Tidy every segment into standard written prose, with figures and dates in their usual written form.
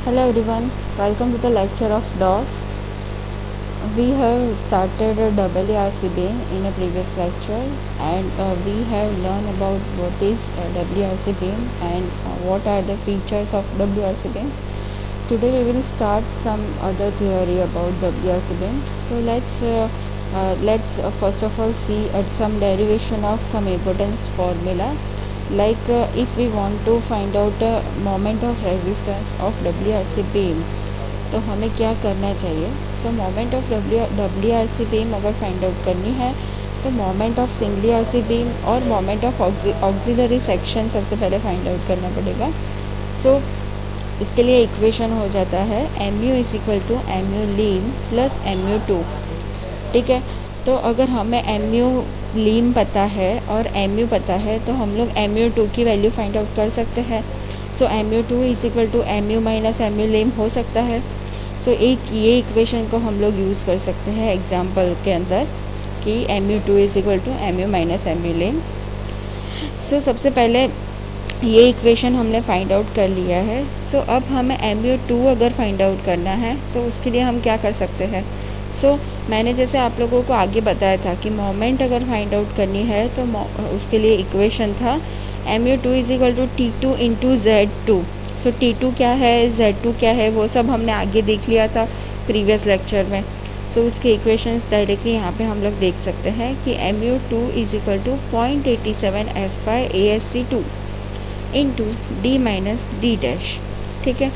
Hello everyone, welcome to the lecture of DOS. We have started a WRCB in a previous lecture and we have learned about what is WRCB and what are the features of WRCB. Today we will start some other theory about WRCB. So let's first of all see at some derivation of some importance formula. If we want to find out moment of resistance of WRC beam, तो हमें क्या करना चाहिए. तो moment of WRC beam अगर find out करनी है तो moment of singly RC beam और मोमेंट ऑफ ऑक्सिलरी सेक्शन सबसे पहले फाइंड आउट करना पड़ेगा. सो इसके लिए इक्वेशन हो जाता है mu is equal to mu lim plus mu2. ठीक है, तो अगर हमें mu लीम पता है और mu पता है तो हम लोग mu2 की वैल्यू फाइंड आउट कर सकते हैं. So mu2 is equal to mu minus mu lim हो सकता है. सो एक ये इक्वेशन को हम लोग यूज़ कर सकते हैं एग्जाम्पल के अंदर कि mu2 is equal to mu minus mu lim. सो सबसे पहले ये इक्वेशन हमने फाइंड आउट कर लिया है. सो अब हमें mu2 अगर फाइंड आउट करना है तो उसके लिए हम क्या कर सकते हैं. सो मैंने जैसे आप लोगों को आगे बताया था कि मोमेंट अगर फाइंड आउट करनी है तो उसके लिए इक्वेशन था mu2 is equal to T2 into Z2. So T2 क्या है, Z2 क्या है, वो सब हमने आगे देख लिया था प्रीवियस लेक्चर में. सो उसके इक्वेशंस डायरेक्टली यहाँ पे हम लोग देख सकते हैं कि mu2 is equal to 0.87 F5 ASC2 into D minus D dash. ठीक है,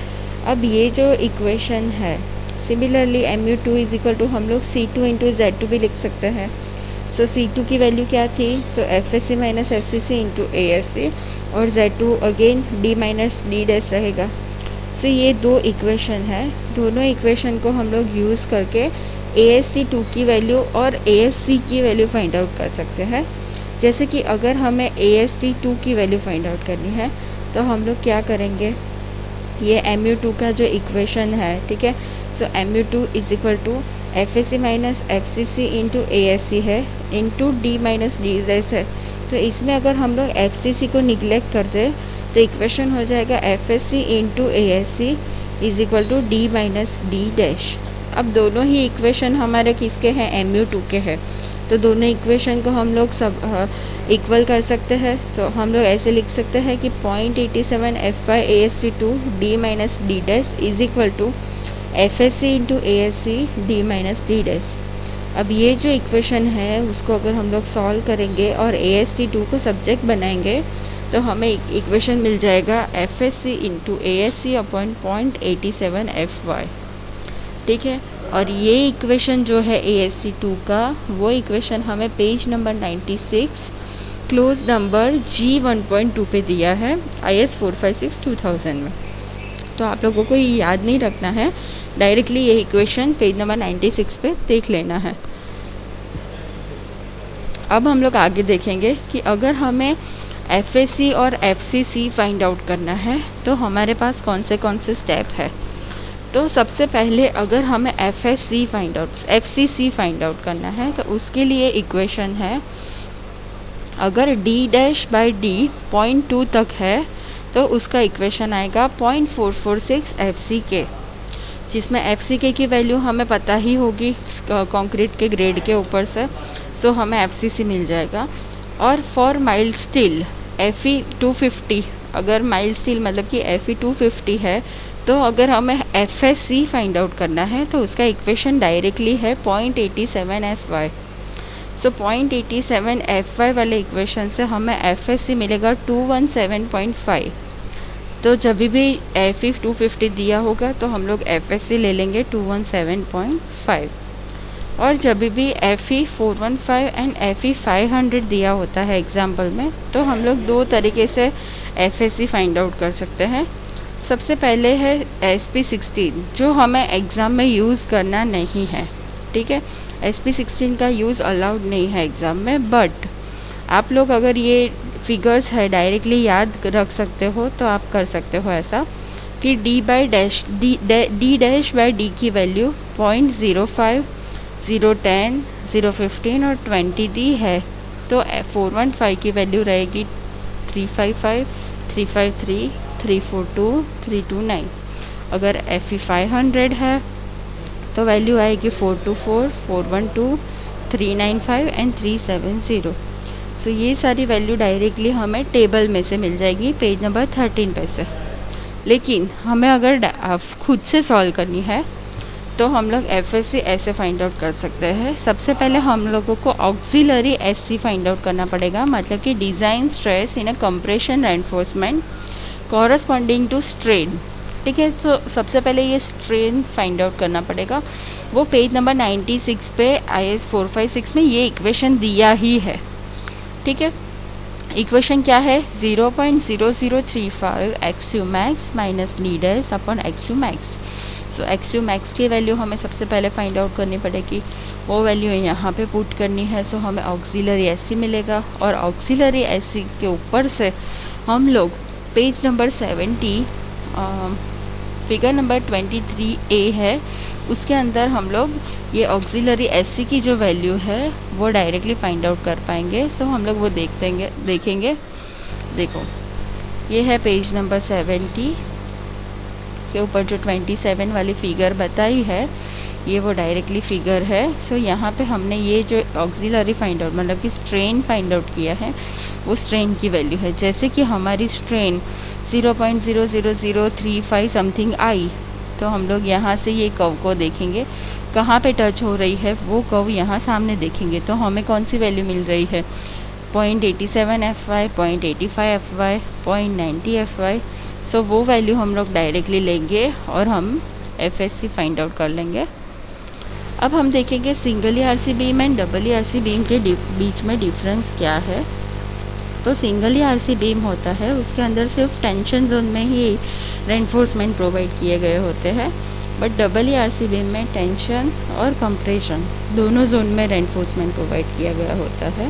अब ये जो इक्वेशन है similarly mu2 is equal to हम लोग C2 इंटू Z2 भी लिख सकते हैं. सो C2 की वैल्यू क्या थी, सो FSC minus FCC into ASC और Z2 again D minus D dash रहेगा. सो ये दो इक्वेशन है, दोनों इक्वेशन को हम लोग यूज़ करके ASC2 की वैल्यू और ASC की वैल्यू फाइंड आउट कर सकते हैं. जैसे कि अगर हमें ASC2 की वैल्यू फाइंड आउट करनी है तो हम लोग क्या करेंगे, ये mu2 का जो इक्वेशन है, ठीक है, so mu2 is equal to FSC minus FCC into ASC है into D minus D dash है. तो इसमें अगर हम लोग FCC को निगलेक्ट कर दे तो इक्वेशन हो जाएगा FSC into ASC is equal to D minus D dash. अब दोनों ही इक्वेशन हमारे किसके हैं, mu2 के हैं, तो दोनों इक्वेशन को हम लोग सब इक्वल कर सकते हैं. तो हम लोग ऐसे लिख सकते हैं कि 0.87 F5 ASC2 D minus D dash is equal to FSC into ASC D minus D dash. अब ये जो इक्वेशन है उसको अगर हम लोग सॉल्व करेंगे और ASC2 को सब्जेक्ट बनाएंगे तो हमें इक्वेशन मिल जाएगा FSC into ASC upon 0.87 FY. ठीक है, और ये इक्वेशन जो है ASC2 का वो इक्वेशन हमें page number 96 close number G1.2 पे दिया है IS 456-2000 में. तो आप लोगों को ये याद नहीं रखना है, डायरेक्टली ये इक्वेशन पेज नंबर 96 पे देख लेना है. अब हम लोग आगे देखेंगे कि अगर हमें FSC और FCC फाइंड आउट करना है तो हमारे पास कौन से स्टेप है. तो सबसे पहले अगर हमें FCC फाइंड आउट करना है तो उसके लिए इक्वेशन है, अगर D डैश बाई D 0.2 तक है तो उसका इक्वेशन आएगा 0.446 FCK, जिसमें FCK की वैल्यू हमें पता ही होगी कंक्रीट के ग्रेड के ऊपर से. सो हमें FCC मिल जाएगा. और फॉर माइल्ड स्टील Fe 250, अगर माइल्ड स्टील मतलब कि Fe 250 है तो अगर हमें FSC फाइंड आउट करना है तो उसका इक्वेशन डायरेक्टली है 0.87 FY. सो 0.87 FY वाले इक्वेशन से हमें FSC मिलेगा 217.5. तो जब भी Fe 250 दिया होगा तो हम लोग FSC ले लेंगे 217.5. और जब भी Fe 415 एंड Fe 500 दिया होता है एग्जाम्पल में तो हम लोग दो तरीके से FSC फाइंड आउट कर सकते हैं. सबसे पहले है SP16 जो हमें एग्ज़ाम में यूज़ करना नहीं है. ठीक है, SP16 का यूज़ अलाउड नहीं है एग्ज़ाम में, बट आप लोग अगर ये फिगर्स है डायरेक्टली याद रख सकते हो तो आप कर सकते हो ऐसा कि D डैश बाई D की वैल्यू 0.05, 010, 015 और 20 दी है. तो 415 की वैल्यू रहेगी 355, 353, 342, 329. अगर FE 500 है तो वैल्यू आएगी 424, 412, 395 एंड 370। सो ये सारी वैल्यू डायरेक्टली हमें टेबल में से मिल जाएगी पेज नंबर 13 पे से। लेकिन हमें अगर खुद से सॉल्व करनी है तो हम लोग FSC ऐसे फाइंड आउट कर सकते हैं। सबसे पहले हम लोगों को ऑक्सिलरी SC फाइंड आउट करना पड़ेगा, मतलब कि design stress in a compression enforcement corresponding to strain. ठीक है, तो सबसे पहले ये स्ट्रेन फाइंड आउट करना पड़ेगा। वो पेज नंबर 96 पे IS 456 में ये इक्वेशन दिया ही है। ठीक है, इक्वेशन क्या है, 0.0035 XU max minus needles upon XU max। सो XU max की वैल्यू हमें सबसे पहले फाइंड आउट करनी पड़ेगी, वो वैल्यू यहाँ पे पुट करनी है। सो हमें ऑक्सिलरी SC मिलेगा और ऑक्सिलरी SC के ऊपर से हम लोग page number 70 figure number 23A है, उसके अंदर हम लोग ये ऑक्सिलरी SC की जो वैल्यू है वो डायरेक्टली फाइंड आउट कर पाएंगे। सो हम लोग वो देखेंगे। देखो, ये है पेज नंबर 70 के ऊपर जो 27 वाली फिगर बताई है, ये वो डायरेक्टली फिगर है। सो यहाँ पे हमने ये जो ऑक्सिलरी फाइंड आउट मतलब कि स्ट्रेन फाइंड आउट किया है, वो स्ट्रेन की वैल्यू है। जैसे कि हमारी स्ट्रेन 0.00035 समथिंग आई, तो हम लोग यहाँ से ये कर्व को देखेंगे, कहाँ पे टच हो रही है वो कर्व यहाँ सामने देखेंगे, तो हमें कौन सी वैल्यू मिल रही है, 0.87 FY, 0.85 FY, 0.90 FY। सो वो वैल्यू हम लोग डायरेक्टली लेंगे और हम FSC फाइंड आउट कर लेंगे। अब हम देखेंगे single ERC beam and double ERC beam के बीच में डिफरेंस क्या है। तो सिंगल ERC बीम होता है, उसके अंदर सिर्फ टेंशन जोन में ही रेनफोर्समेंट प्रोवाइड किए गए होते हैं, बट डबल ERC बीम में टेंशन और कंप्रेशन दोनों जोन में रेनफोर्समेंट प्रोवाइड किया गया होता है।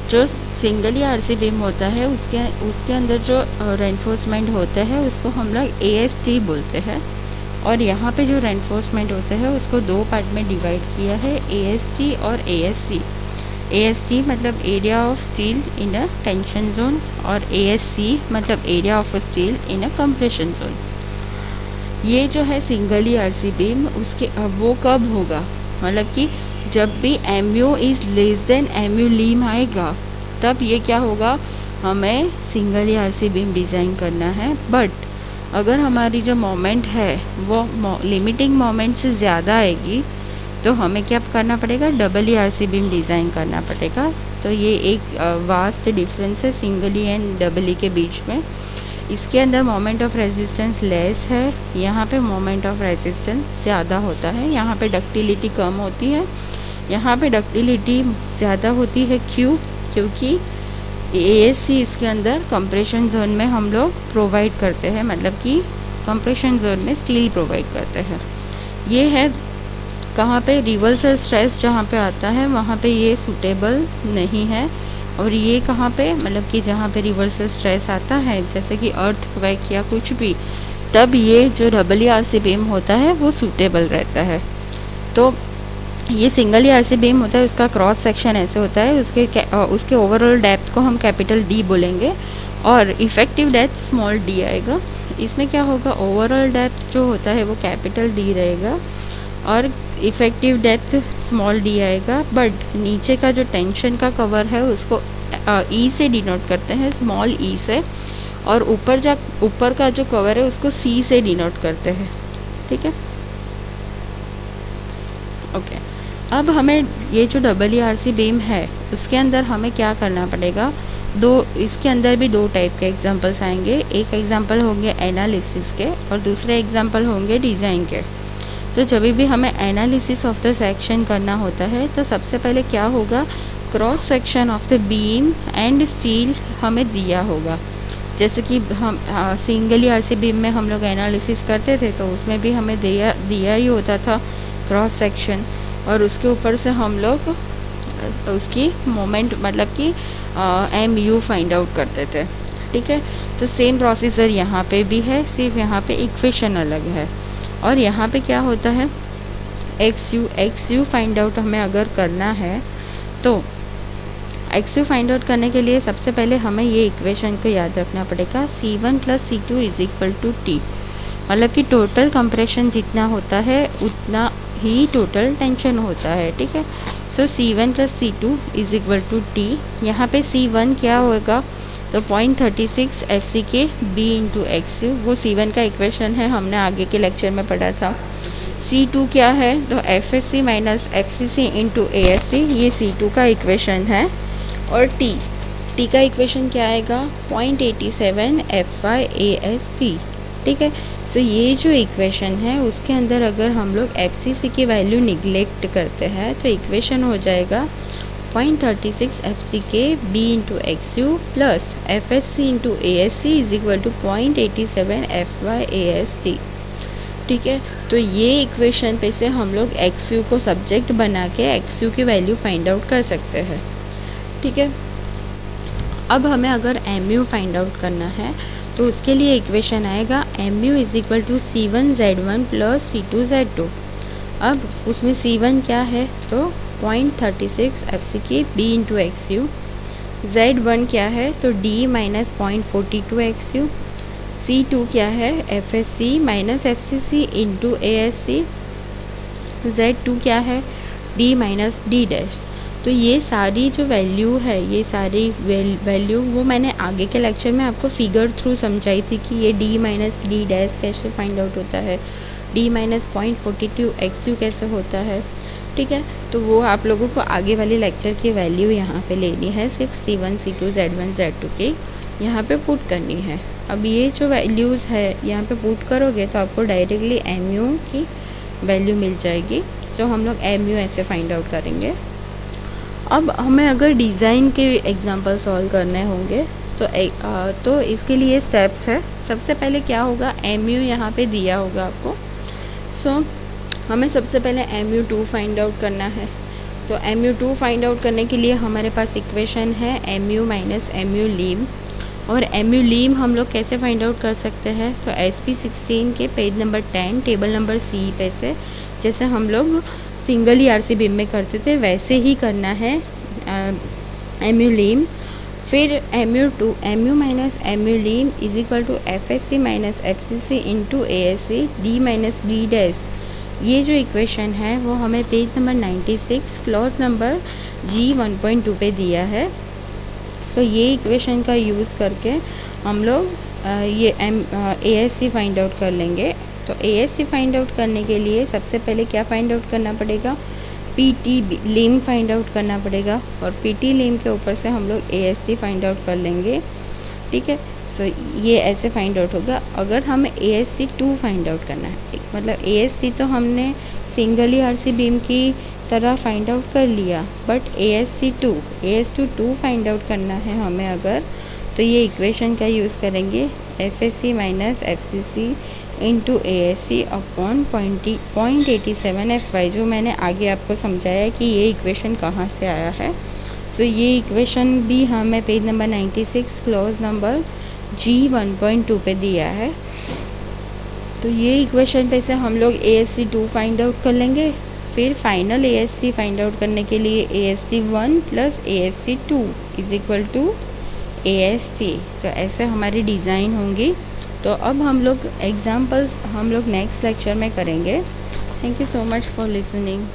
जो सिंगल ERC बीम होता है उसके अंदर जो रेनफोर्समेंट होता है उसको हम लोग AST बोलते हैं, और यहाँ पे जो रेनफोर्समेंट होता है उसको दो पार्ट में डिवाइड किया है, AST और ASC। AST मतलब area of steel in a tension zone और ASC मतलब area of steel in a compression zone. ये जो है सिंगल ERC बीम, उसके अब वो कब होगा, मतलब कि जब भी MU is less than MU लीम आएगा तब ये क्या होगा, हमें सिंगल ERC बीम डिज़ाइन करना है। बट अगर हमारी जो मोमेंट है वो लिमिटिंग मोमेंट से ज़्यादा आएगी तो हमें क्या करना पड़ेगा, डबल ERC बीम डिज़ाइन करना पड़ेगा। तो ये एक वास्ट डिफरेंस है single E and double E के बीच में। इसके अंदर मोमेंट ऑफ रेजिस्टेंस लेस है, यहाँ पे मोमेंट ऑफ रेजिस्टेंस ज़्यादा होता है। यहाँ पे डक्टिलिटी कम होती है, यहाँ पे डक्टिलिटी ज़्यादा होती है। क्यों? क्योंकि ASC इसके अंदर कंप्रेशन जोन में हम लोग प्रोवाइड करते हैं, मतलब कि कंप्रेशन जोन में स्टील प्रोवाइड करते हैं। ये है कहाँ पे, रिवर्सल स्ट्रेस जहाँ पे आता है वहाँ पे ये सूटेबल नहीं है। और ये कहाँ पे, मतलब कि जहाँ पे रिवर्सल स्ट्रेस आता है जैसे कि अर्थक्वेक या कुछ भी, तब ये जो डबल ERC बीम होता है वो सूटेबल रहता है। तो ये सिंगल ERC बीम होता है, उसका क्रॉस सेक्शन ऐसे होता है, उसके ओवरऑल डेप्थ को हम कैपिटल D बोलेंगे और इफ़ेक्टिव डेप्थ स्मॉल d आएगा। इसमें क्या होगा, ओवरऑल डेप्थ जो होता है वो कैपिटल D रहेगा और इफ़ेक्टिव डेप्थ स्मॉल d आएगा। बट नीचे का जो टेंशन का कवर है उसको E से डिनोट करते हैं, स्मॉल e से, और ऊपर का जो कवर है उसको C से डिनोट करते हैं। ठीक है, ओके। अब हमें ये जो डबल ERC बीम है उसके अंदर हमें क्या करना पड़ेगा, इसके अंदर भी दो टाइप के एग्जांपल्स आएंगे। एक एग्जांपल होंगे एनालिसिस के और दूसरे एग्जांपल होंगे डिज़ाइन के। तो जब भी हमें एनालिसिस ऑफ द सेक्शन करना होता है तो सबसे पहले क्या होगा, cross section of the beam and steel हमें दिया होगा। जैसे कि हम सिंगल ERC बीम में हम लोग एनालिसिस करते थे तो उसमें भी हमें दिया ही होता था क्रॉस सेक्शन, और उसके ऊपर से हम लोग उसकी मोमेंट मतलब कि MU फाइंड आउट करते थे। ठीक है, तो सेम प्रोसीजर यहाँ पे भी है, सिर्फ यहाँ पे इक्वेशन अलग है। और यहाँ पे क्या होता है, XU फाइंड आउट हमें अगर करना है तो XU फाइंड आउट करने के लिए सबसे पहले हमें ये इक्वेशन को याद रखना पड़ेगा, C1 + C2 = T। मतलब कि टोटल कंप्रेशन जितना होता है उतना ही टोटल टेंशन होता है, ठीक है। So C1 plus C2 is equal to T। यहाँ पे C1 क्या होगा, तो 0.36 FCK B इंटू XU, वो C1 का इक्वेशन है, हमने आगे के लेक्चर में पढ़ा था। C2 क्या है, तो FSC minus FCC into ASC, ये C2 का इक्वेशन है। और T का इक्वेशन क्या आएगा, 0.87 FYAST, ठीक है। सो ये जो इक्वेशन है उसके अंदर अगर हम लोग FCC की वैल्यू निगलेक्ट करते हैं तो इक्वेशन हो जाएगा 0.36 FCK B into XU plus FSC into ASC is equal to 0.87 FYAST, ठीक है। तो ये इक्वेशन पे से हम लोग XU को सब्जेक्ट बना के XU की वैल्यू फाइंड आउट कर सकते हैं, ठीक है। अब हमें अगर MU फाइंड आउट करना है तो उसके लिए इक्वेशन आएगा MU is equal to C1Z1 plus C2Z2। अब उसमें C1 क्या है, तो 0.36 FCK B into XU, Z1 क्या है, तो D माइनस 0.42 XU, C2 क्या है, FSC minus FCC into ASC, Z2 क्या है, D माइनस D डैश। तो ये सारी जो वैल्यू है, ये सारी वैल्यू वो मैंने आगे के लेक्चर में आपको फिगर थ्रू समझाई थी कि ये D माइनस D डैश कैसे फाइंड आउट होता है, D माइनस 0.42 XU कैसे होता है, ठीक है। तो वो आप लोगों को आगे वाले लेक्चर की वैल्यू यहाँ पे लेनी है, सिर्फ C1 C2 Z1 Z2 की यहाँ पे पुट करनी है। अब ये जो वैल्यूज़ है यहाँ पे पुट करोगे तो आपको डायरेक्टली MU की वैल्यू मिल जाएगी। सो हम लोग MU ऐसे फाइंड आउट करेंगे। अब हमें अगर डिज़ाइन के एग्जांपल सॉल्व करने होंगे तो इसके लिए स्टेप्स है। सबसे पहले क्या होगा, MU यहाँ पे दिया होगा आपको। सो हमें सबसे पहले MU2 फाइंड आउट करना है। तो MU2 फाइंड आउट करने के लिए हमारे पास इक्वेशन है MU माइनस MU लीम। और MU लीम हम लोग कैसे फाइंड आउट कर सकते हैं, तो SP16 के page number 10 table number C पे से, जैसे हम लोग सिंगल ERC बीम में करते थे वैसे ही करना है MU लीम। फिर MU minus MU lim is equal to FSC minus FCC into ASC D minus D dash. ये जो इक्वेशन है वो हमें page number 96 clause number G1.2 पे दिया है। सो ये इक्वेशन का यूज़ करके हम लोग ये ASC फाइंड आउट कर लेंगे। तो ASC फाइंड आउट करने के लिए सबसे पहले क्या फाइंड आउट करना पड़ेगा, PT लीम फाइंड आउट करना पड़ेगा। और PT लीम के ऊपर से हम लोग ASC फाइंड आउट कर लेंगे, ठीक है। सो ये ऐसे फाइंड आउट होगा। अगर हमें ASC2 फाइंड आउट करना है, मतलब ASC तो हमने सिंगल ERC बीम की तरह फाइंड आउट कर लिया, बट ASC2 फाइंड आउट करना है हमें अगर, तो ये इक्वेशन का यूज़ करेंगे FSC minus FCC into ASC upon 0.87 FY, जो मैंने आगे आपको समझाया कि ये इक्वेशन कहाँ से आया है। तो ये इक्वेशन भी हमें page number 96 clause number G1.2 पे दिया है। तो ये इक्वेशन पे से हम लोग ASC2 फाइंड आउट कर लेंगे। फिर फाइनल ASC फाइंड आउट करने के लिए ASC1 plus ASC2 is equal to AST। तो ऐसे हमारी डिज़ाइन होंगी। तो अब हम लोग एग्जाम्पल्स हम लोग नेक्स्ट लेक्चर में करेंगे। Thank you so much for listening.